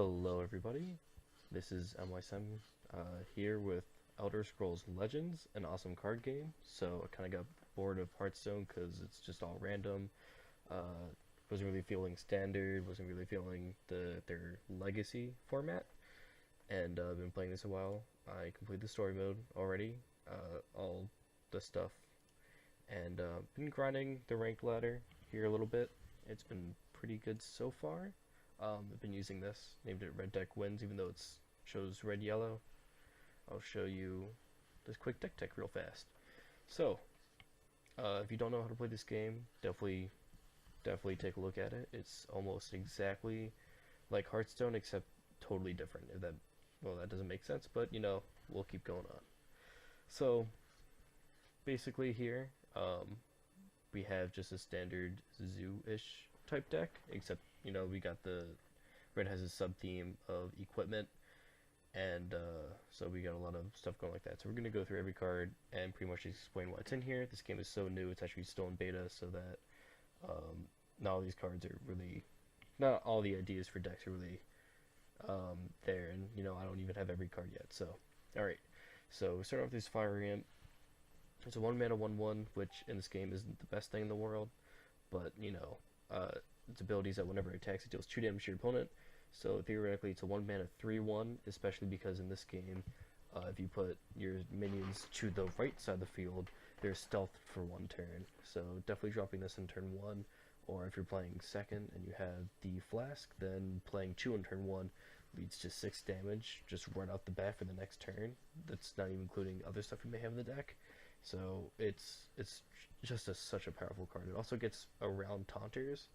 Hello everybody, this is MYSM here with Elder Scrolls Legends, an awesome card game. So I kind of got bored of Hearthstone because it's just all random. Wasn't really feeling standard, wasn't really feeling their legacy format, and I've been playing this a while. I completed the story mode already, all the stuff, and been grinding the ranked ladder here a little bit. It's been pretty good so far. I've been using this, named it Red Deck Wins, even though it shows red yellow. I'll show you this quick deck tech real fast. So, if you don't know how to play this game, definitely take a look at it. It's almost exactly like Hearthstone, except totally different. If that, well, that doesn't make sense, but you know, we'll keep going on. So, basically here, we have just a standard zoo-ish type deck, except you know we got the red has a sub theme of equipment, and so we got a lot of stuff going like that. So we're gonna go through every card and pretty much explain what's in here. This game is so new; it's actually still in beta, so that not all these cards are really, not all the ideas for decks are really there, and you know I don't even have every card yet. So, all right. So we start off with this Fire Imp. It's a 1-mana 1/1, which in this game isn't the best thing in the world, but you know, its abilities that whenever it attacks, it deals 2 damage to your opponent. So theoretically, it's a 1-mana 3/1, especially because in this game, if you put your minions to the right side of the field, they're stealthed for 1 turn. So definitely dropping this in turn 1, or if you're playing second and you have the Flask, then playing 2 in turn 1 leads to 6 damage just right off the bat for the next turn. That's not even including other stuff you may have in the deck. So it's just such a powerful card. It also gets around taunters.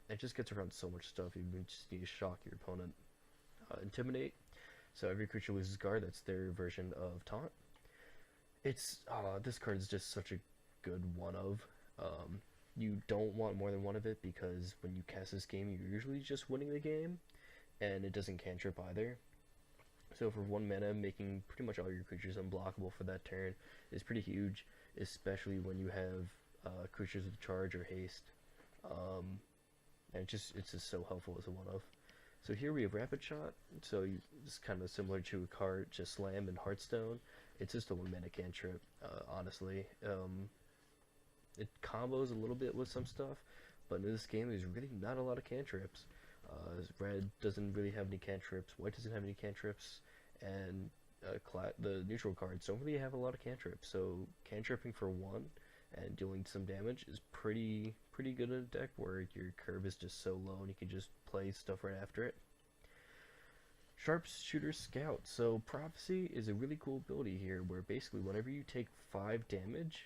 It just gets around so much stuff. You just need to shock your opponent. Intimidate. So every creature loses guard. That's their version of taunt. It's this card is just such a good one of. You don't want more than one of it because when you cast this game, you're usually just winning the game, and it doesn't cantrip either. So for 1 mana, making pretty much all your creatures unblockable for that turn is pretty huge, especially when you have creatures with charge or haste. And it's just so helpful as a one-of. So here we have Rapid Shot. So it's kind of similar to a card, just Slam in Hearthstone. It's just a 1-mana cantrip, honestly. It combos a little bit with some stuff, but in this game there's really not a lot of cantrips. Red doesn't really have any cantrips, white doesn't have any cantrips, and the neutral cards don't really have a lot of cantrips. So cantripping for 1 and dealing some damage is pretty good in a deck where your curve is just so low and you can just play stuff right after it. Sharpshooter Scout. So Prophecy is a really cool ability here where basically whenever you take 5 damage,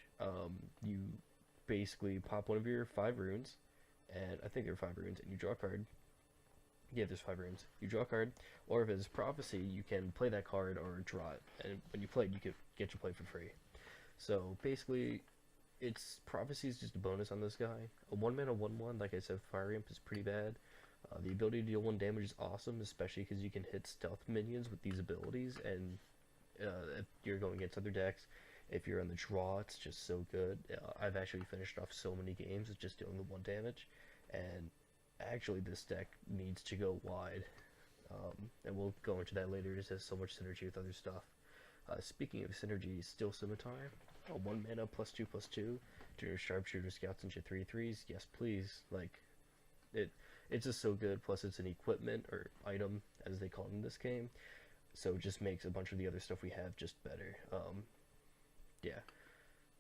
you basically pop one of your 5 runes, and I think there are 5 runes, and you draw a card. Yeah, there's 5 runes. You draw a card, or if it's Prophecy, you can play that card or draw it, and when you play it, you can get your play for free. So basically, Prophecy is just a bonus on this guy. A 1-mana 1/1, like I said, Fire Imp is pretty bad. The ability to deal 1 damage is awesome, especially because you can hit stealth minions with these abilities, and if you're going against other decks, if you're on the draw, it's just so good. I've actually finished off so many games with just dealing the 1 damage, and actually this deck needs to go wide, and we'll go into that later. It just has so much synergy with other stuff. Speaking of synergy, Steel Scimitar, a 1-mana +2/+2 to your Sharpshooter Scouts into 3/3s. Yes, please. Like, it's just so good. Plus, it's an equipment or item, as they call it in this game. So it just makes a bunch of the other stuff we have just better. Yeah.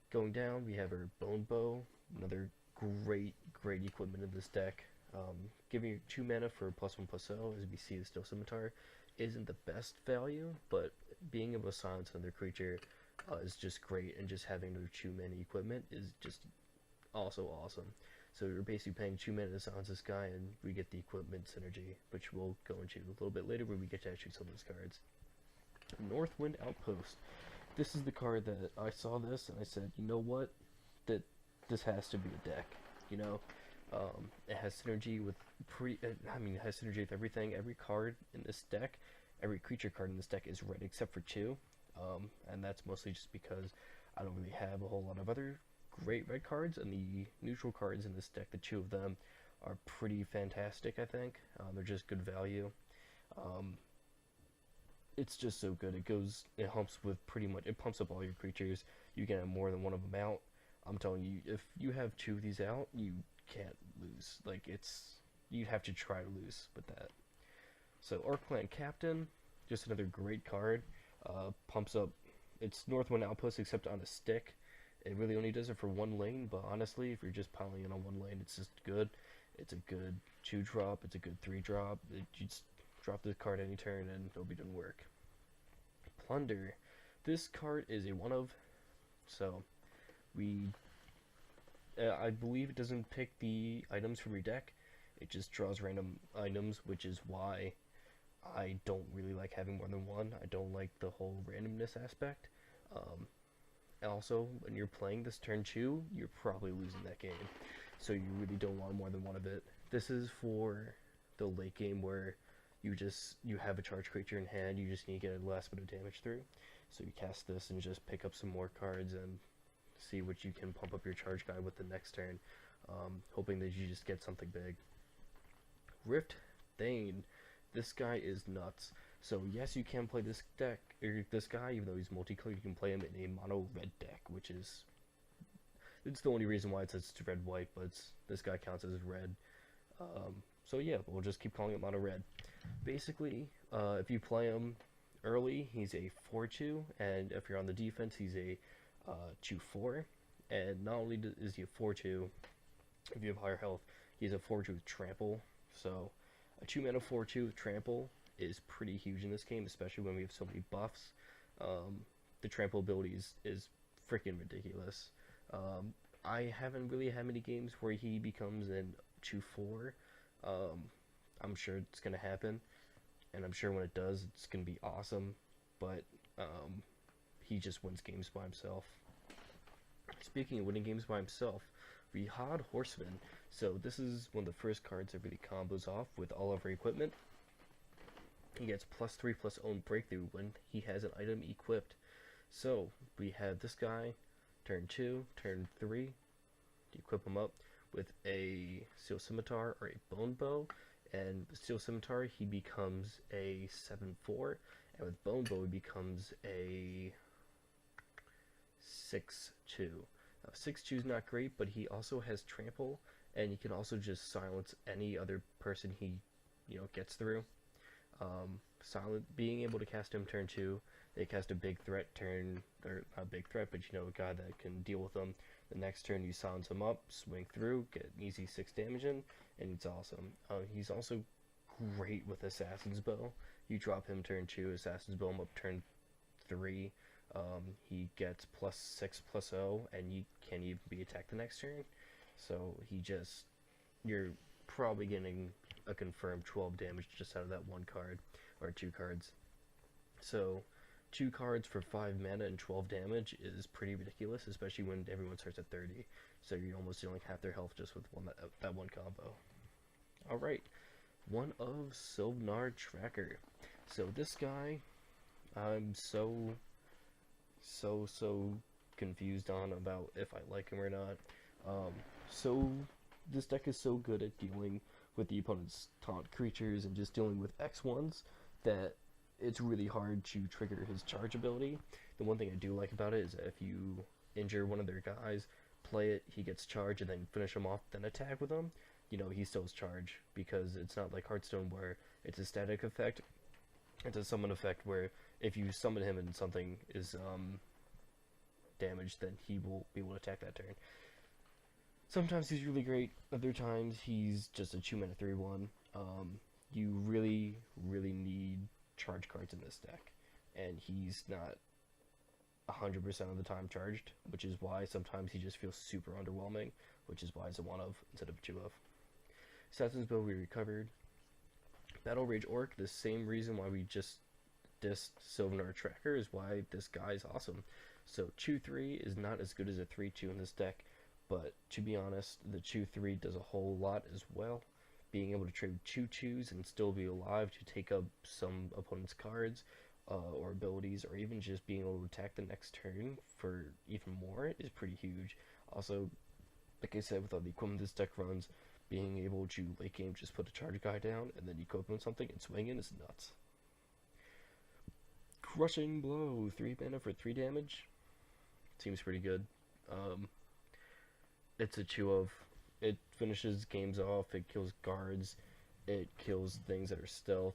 Going down, we have our Bone Bow, another great equipment in this deck. Giving you 2 mana for +1/+0, as we see the Steel Scimitar, isn't the best value, but being able to silence another creature is just great, and just having another 2 mana equipment is just also awesome. So you're basically paying 2 mana to silence this guy, and we get the equipment synergy, which we'll go into a little bit later when we get to actually some of those cards. Northwind Outpost. This is the card that I saw this and I said, you know what, that this has to be a deck. You know, it has synergy with it has synergy with everything. Every card in this deck, every creature card in this deck is red except for 2, and that's mostly just because I don't really have a whole lot of other great red cards, and the neutral cards in this deck, the 2 of them, are pretty fantastic, I think. They're just good value. Um, it's just so good. It helps with pretty much, it pumps up all your creatures. You can have more than one of them out. I'm telling you, if you have two of these out, you can't lose. Like, you'd have to try to lose with that. So, Orc Clan Captain, just another great card. Pumps up, it's Northwind Outpost except on a stick. It really only does it for one lane, but honestly, if you're just piling in on one lane, it's just good. It's a good 2-drop, it's a good 3-drop. You just drop the card any turn and it'll be done work. Plunder. This card is a one of, so we I believe it doesn't pick the items from your deck. It just draws random items, which is why I don't really like having more than one. I don't like the whole randomness aspect. Um, Also, when you're playing this turn 2, you're probably losing that game. So you really don't want more than one of it. This is for the late game where you have a charge creature in hand, you just need to get a last bit of damage through. So you cast this and just pick up some more cards and see what you can pump up your charge guy with the next turn, hoping that you just get something big. Rift Thane. This guy is nuts. So yes, you can play this deck, or this guy, even though he's multicolor, you can play him in a mono red deck, which is, it's the only reason why it says it's red white, but this guy counts as red. So yeah, we'll just keep calling it mono red. Basically, if you play him early, he's a 4/2, and if you're on the defense, he's a 2/4. And not only is he a 4/2, if you have higher health, he's a 4/2 with trample. So a 2-mana 4/2 with trample is pretty huge in this game, especially when we have so many buffs. The trample ability is freaking ridiculous. I haven't really had many games where he becomes an 2/4. I'm sure it's going to happen, and I'm sure when it does, it's going to be awesome, but he just wins games by himself. Speaking of winning games by himself, Rihad Horseman. So this is one of the first cards that really combos off with all of our equipment. He gets +3/+own breakthrough when he has an item equipped. So we have this guy, turn 2, turn 3, equip him up with a Steel Scimitar or a Bone Bow, and with Steel Scimitar he becomes a 7/4, and with Bone Bow he becomes a 6/2. Now 6/2 is not great, but he also has trample, and he can also just silence any other person he gets through. Being able to cast him turn 2, they cast a big threat turn, or not a big threat, but a guy that can deal with them. The next turn you silence him up, swing through, get an easy 6 damage in, and it's awesome. He's also great with Assassin's Bow. You drop him turn 2, Assassin's Bow him up turn 3. He gets +6/+0, and you can't even be attacked the next turn. So you're probably getting a confirmed 12 damage just out of that one card, or 2 cards. So 2 cards for 5 mana and 12 damage is pretty ridiculous, especially when everyone starts at 30. So you're almost dealing half their health just with that one combo. Alright, one of Sylvanar Tracker. So this guy, I'm so confused on about if I like him or not. So this deck is so good at dealing with the opponent's taunt creatures and just dealing with X1s that it's really hard to trigger his charge ability. The one thing I do like about it is that if you injure one of their guys, play it, he gets charge, and then finish him off, then attack with him, he still has charge, because it's not like Hearthstone where it's a static effect. It's a summon effect where if you summon him and something is damaged, then he will be able to attack that turn. Sometimes he's really great, other times he's just a 2-mana 3/1. You really need charge cards in this deck, and he's not 100% of the time charged, which is why sometimes he just feels super underwhelming, which is why it's a 1 of instead of a 2 of. Assassin's Bow we recovered. Battle Rage Orc, the same reason why we just dissed Sylvanar Tracker is why this guy is awesome. So 2/3 is not as good as a 3/2 in this deck, but to be honest, the 2/3 does a whole lot as well. Being able to trade 2/2s and still be alive to take up some opponent's cards or abilities, or even just being able to attack the next turn for even more is pretty huge. Also, like I said, with all the equipment this deck runs, Being able to late game just put a charge guy down and then equip him with something and swing in is nuts. Crushing Blow, 3 mana for 3 damage. Seems pretty good. It's a chew of. It finishes games off, it kills guards, it kills things that are stealthed.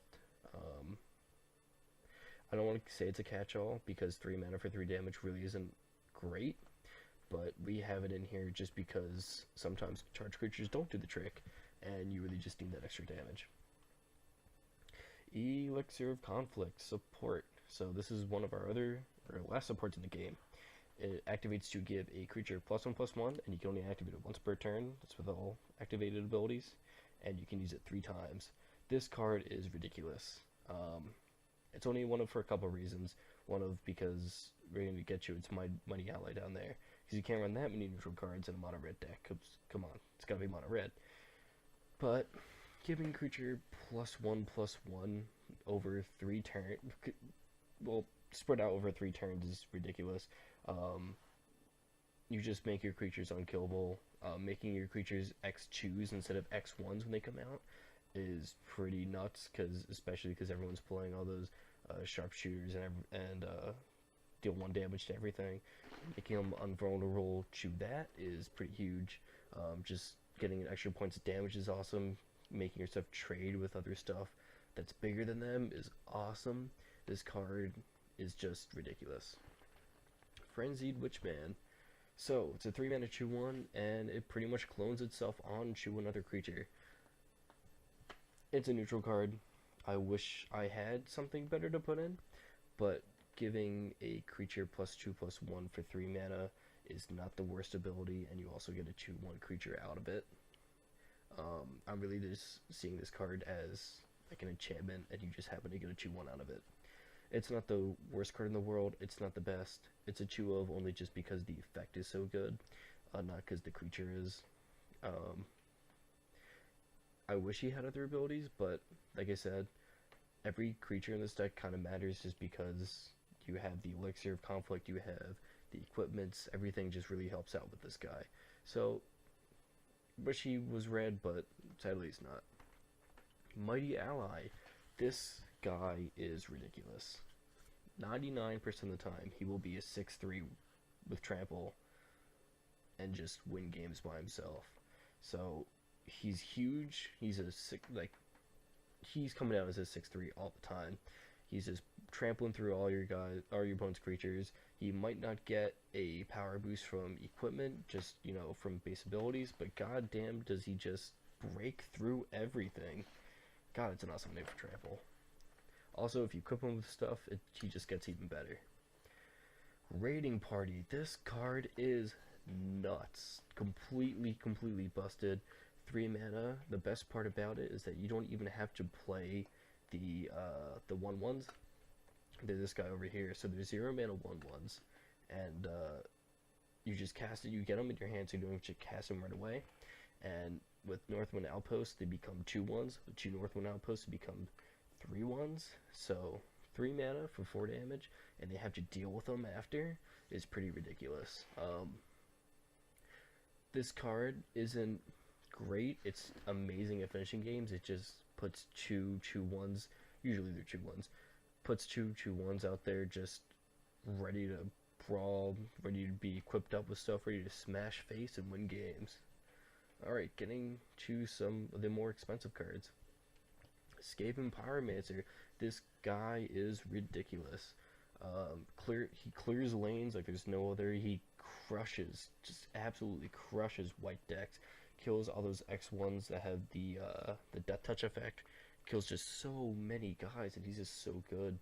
I don't want to say it's a catch-all because 3 mana for 3 damage really isn't great, but we have it in here just because sometimes charge creatures don't do the trick, and you really just need that extra damage. Elixir of Conflict, support. So this is one of our last supports in the game. It activates to give a creature +1/+1, and you can only activate it once per turn. That's with all activated abilities, and you can use it 3 times. This card is ridiculous. It's only one of for a couple of reasons. One of because we're going to get you its Mighty Ally down there, because you can't run that many neutral cards in a mono red deck. Come on, it's got to be mono red. But giving creature +1/+1 over 3 turns, well, spread out over 3 turns is ridiculous. You just make your creatures unkillable. Making your creatures X2s instead of X1s when they come out is pretty nuts, especially because everyone's playing all those sharpshooters and deal 1 damage to everything. Making them invulnerable to that is pretty huge. Just getting an extra points of damage is awesome. Making your stuff trade with other stuff that's bigger than them is awesome. This card is just ridiculous. Frenzied Witchman. So, it's a 3 mana chew 1, and it pretty much clones itself on chew another creature. It's a neutral card. I wish I had something better to put in, but giving a creature +2/+1 for 3 mana is not the worst ability, and you also get a chew 1 creature out of it. I'm really just seeing this card as like an enchantment, and you just happen to get a chew 1 out of it. It's not the worst card in the world, it's not the best. It's a chew of only just because the effect is so good, not because the creature is. I wish he had other abilities, but like I said, every creature in this deck kind of matters just because you have the Elixir of Conflict, you have the equipments, everything just really helps out with this guy. So, wish he was red, but sadly he's not. Mighty Ally. This guy is ridiculous. 99% of the time, he will be a 6/3 with trample and just win games by himself. So he's huge. He's he's coming out as a 6/3 all the time. He's just trampling through all your opponent's creatures. He might not get a power boost from equipment, just from base abilities, but goddamn, does he just break through everything. God, it's an awesome name for trample. Also, if you equip him with stuff, he just gets even better. Raiding Party. This card is nuts. Completely busted. 3 mana. The best part about it is that you don't even have to play the 1/1s. There's this guy over here. So there's 0 mana 1/1s. And you just cast it. You get them in your hand, so you don't have to cast them right away. And with Northwind Outpost, they become 2/1s. With 2 Northwind Outposts, they become 3/1s. So 3 mana for 4 damage, and they have to deal with them after, is pretty ridiculous. This card isn't great. It's amazing at finishing games. It just puts 2 1s, usually they're 2/1s, puts 2 1s out there just ready to brawl, ready to be equipped up with stuff, ready to smash face and win games. Alright, getting to some of the more expensive cards. Skaven Pyromancer. This guy is ridiculous. He clears lanes like there's no other. He crushes, just absolutely crushes white decks. Kills all those X1s that have the Death Touch effect. Kills just so many guys, and he's just so good.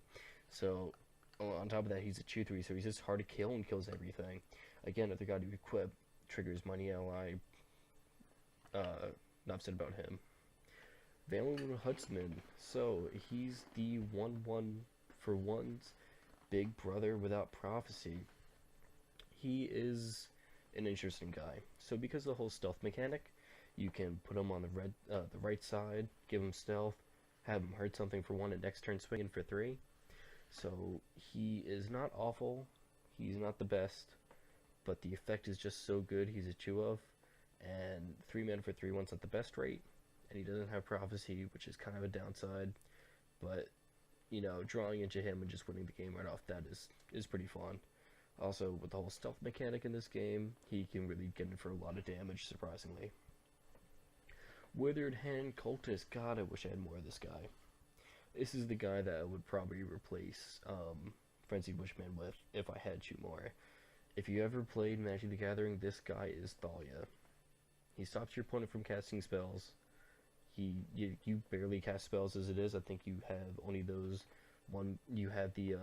So, on top of that, he's a 2/3, so he's just hard to kill and kills everything. Again, if they got to equip, triggers Mighty Ally. Not said about him. Valen Huntsman. So he's the 1/1 for 1's big brother without prophecy. He is an interesting guy. So because of the whole stealth mechanic, you can put him on the right side, give him stealth, have him hurt something for 1, and next turn swing in for 3. So he is not awful. He's not the best, but the effect is just so good. He's a chew of. and 3 mana for 3/1's at the best rate, and he doesn't have Prophecy, which is kind of a downside, but you know, drawing into him and just winning the game right off that is pretty fun. Also, with the whole stealth mechanic in this game, he can really get in for a lot of damage, surprisingly. Withered Hand Cultist. God, I wish I had more of this guy. This is the guy that I would probably replace Frenzied Wishman with if I had two more. If you ever played Magic the Gathering, this guy is Thalia. He stops your opponent from casting spells. You barely cast spells as it is. I think you have only those one. You have the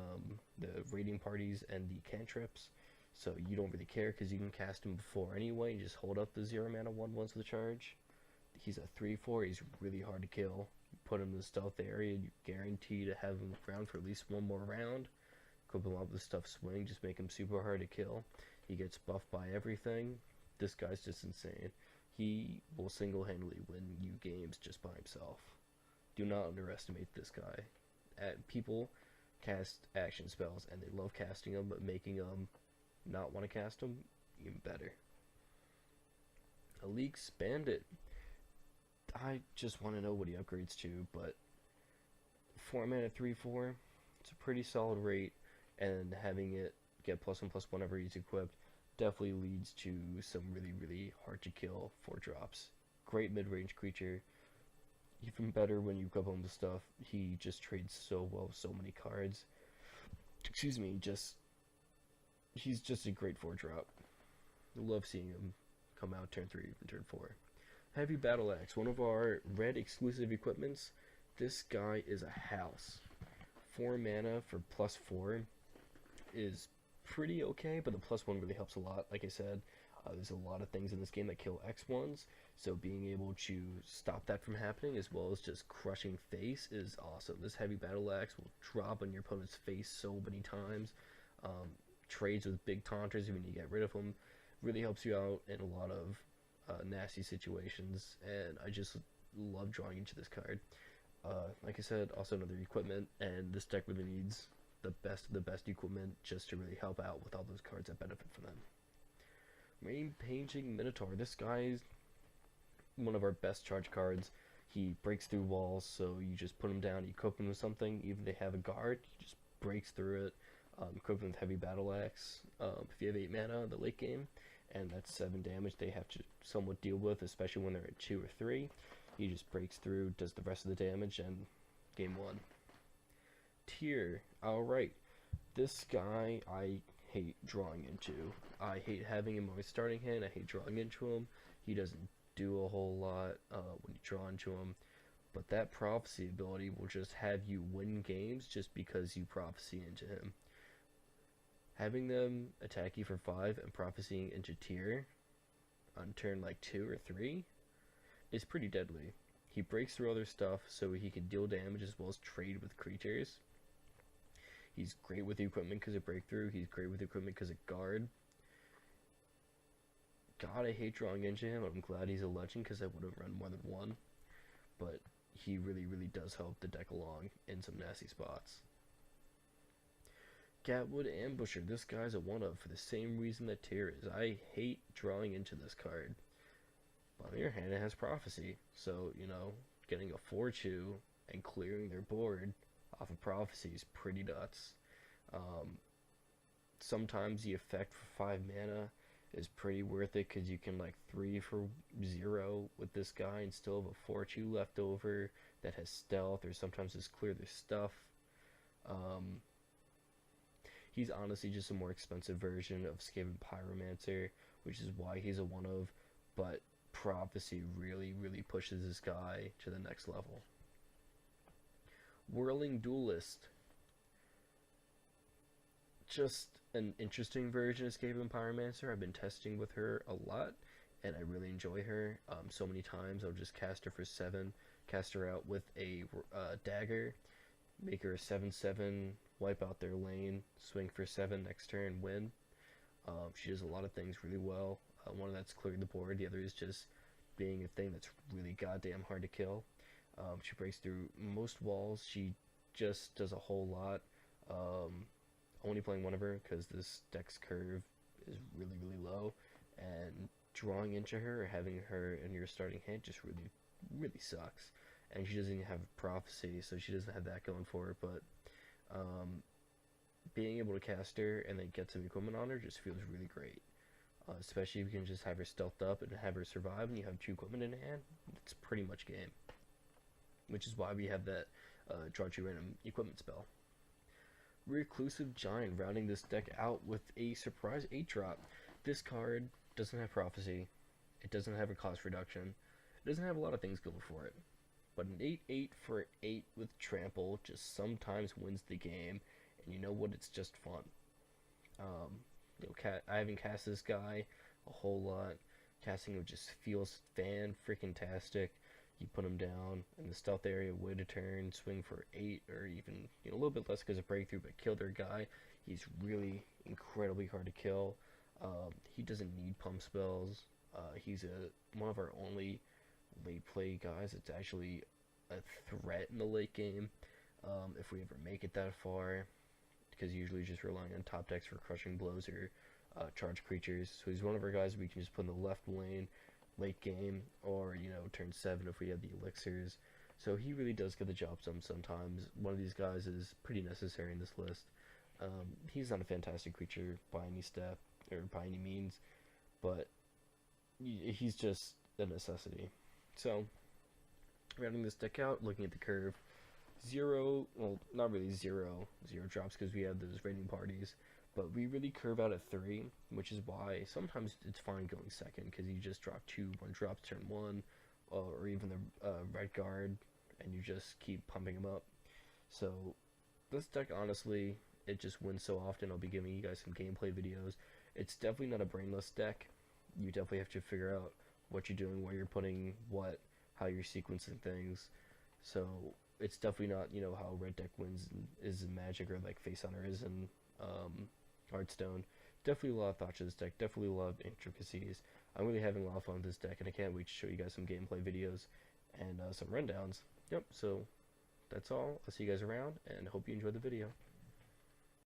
raiding parties and the cantrips, so you don't really care because you can cast him before anyway. You just hold up the 0 mana 1/1s with charge. He's a 3/4. He's really hard to kill. You put him in the stealth area, you guarantee to have him around for at least one more round. Equip him up with stuff swing, just make him super hard to kill. He gets buffed by everything. This guy's just insane. He will single-handedly win you games just by himself. Do not underestimate this guy. People cast action spells and they love casting them, but making them not want to cast them, even better. Aleek's Bandit. I just want to know what he upgrades to, but 4 mana 3/4, it's a pretty solid rate, and having it get +1/+1 whenever he's equipped definitely leads to some really hard to kill 4-drops. Great mid-range creature. Even better when you equip him with stuff. He just trades so well with so many cards. Excuse me, he's just a great 4-drop. Love seeing him come out turn 3 and turn 4. Heavy Battle Axe, one of our red exclusive equipments. This guy is a house. 4 mana for +4 is pretty okay, but the +1 really helps a lot. Like I said, there's a lot of things in this game that kill X1s, so being able to stop that from happening as well as just crushing face is awesome. This Heavy Battle Axe will drop on your opponent's face so many times. Trades with big taunters when you get rid of them really helps you out in a lot of nasty situations, and I just love drawing into this card. Like I said, also another equipment, and this deck really needs the best of the best equipment just to really help out with all those cards that benefit from them. Rampaging Minotaur. This guy's one of our best charge cards. He breaks through walls, so you just put him down, you equip him with something, even if they have a guard, he just breaks through it. Equip him with Heavy Battle Axe. If you have 8 mana in the late game, and that's 7 damage they have to somewhat deal with, especially when they're at 2 or 3. He just breaks through, does the rest of the damage, and game 1. Tyr. Alright. This guy I hate drawing into. I hate having him on my starting hand. I hate drawing into him. He doesn't do a whole lot when you draw into him. But that Prophecy ability will just have you win games just because you Prophecy into him. Having them attack you for 5 and prophesying into Tyr on turn like 2 or 3 is pretty deadly. He breaks through other stuff so he can deal damage as well as trade with creatures. He's great with the equipment because of breakthrough. He's great with the equipment because of guard. God, I hate drawing into him. I'm glad he's a legend because I would have run more than one. But he really does help the deck along in some nasty spots. Gatwood Ambusher. This guy's a one-of for the same reason that Tyr is. I hate drawing into this card. But on the other hand, it has Prophecy. So, you know, getting a 4/2 and clearing their board off of Prophecy is pretty nuts. Sometimes the effect for 5 mana is pretty worth it because you can like 3 for 0 with this guy and still have a 4/2 left over that has stealth, or sometimes just clear their stuff. He's honestly just a more expensive version of Skaven Pyromancer, which is why he's a one-of, but Prophecy really pushes this guy to the next level. Whirling Duelist. Just an interesting version of Skaven Pyromancer. I've been testing with her a lot, and I really enjoy her. So many times I'll just cast her for 7, cast her out with a dagger, make her a 7/7, wipe out their lane, swing for 7 next turn, win. She does a lot of things really well. One of that's clearing the board, the other is just being a thing that's really goddamn hard to kill. She breaks through most walls. She just does a whole lot. Only playing one of her because this deck's curve is really low, and drawing into her or having her in your starting hand just really sucks. And she doesn't even have prophecy, so she doesn't have that going for her. But being able to cast her and then get some equipment on her just feels really great. Especially if you can just have her stealthed up and have her survive, and you have 2 equipment in hand. It's pretty much game. Which is why we have that draw 2 random equipment spell. Reclusive Giant, rounding this deck out with a surprise 8-drop. This card doesn't have prophecy. It doesn't have a cost reduction. It doesn't have a lot of things going for it. But an 8/8 for 8 with trample just sometimes wins the game, and you know what? It's just fun. I haven't cast this guy a whole lot. Casting him just feels fan-freaking-tastic. You put him down in the stealth area, wait a turn, swing for 8, or even a little bit less because of breakthrough, but kill their guy. He's really incredibly hard to kill. He doesn't need pump spells. He's one of our only late play guys. It's actually a threat in the late game if we ever make it that far, because usually just relying on top decks for crushing blows or charge creatures. So he's one of our guys we can just put in the left lane late game, or turn 7 if we have the elixirs. So he really does get the job done sometimes. One of these guys is pretty necessary in this list. He's not a fantastic creature by any step or by any means, but he's just a necessity. So rounding this deck out, looking at the curve, 0, well, not really 0 drops because we have those raiding parties, but we really curve out at 3, which is why sometimes it's fine going second, because you just drop 2 1-drops turn 1, or even the red guard, and you just keep pumping them up. So this deck, honestly, it just wins so often. I'll be giving you guys some gameplay videos. It's definitely not a brainless deck. You definitely have to figure out what you're doing, where you're putting what, how you're sequencing things. So it's definitely not, how red deck wins is in Magic, or like Face Hunter is in Hearthstone. Definitely a lot of thought to this deck, definitely a lot of intricacies. I'm really having a lot of fun with this deck, and I can't wait to show you guys some gameplay videos and some rundowns. Yep, so that's all. I'll see you guys around, and hope you enjoyed the video.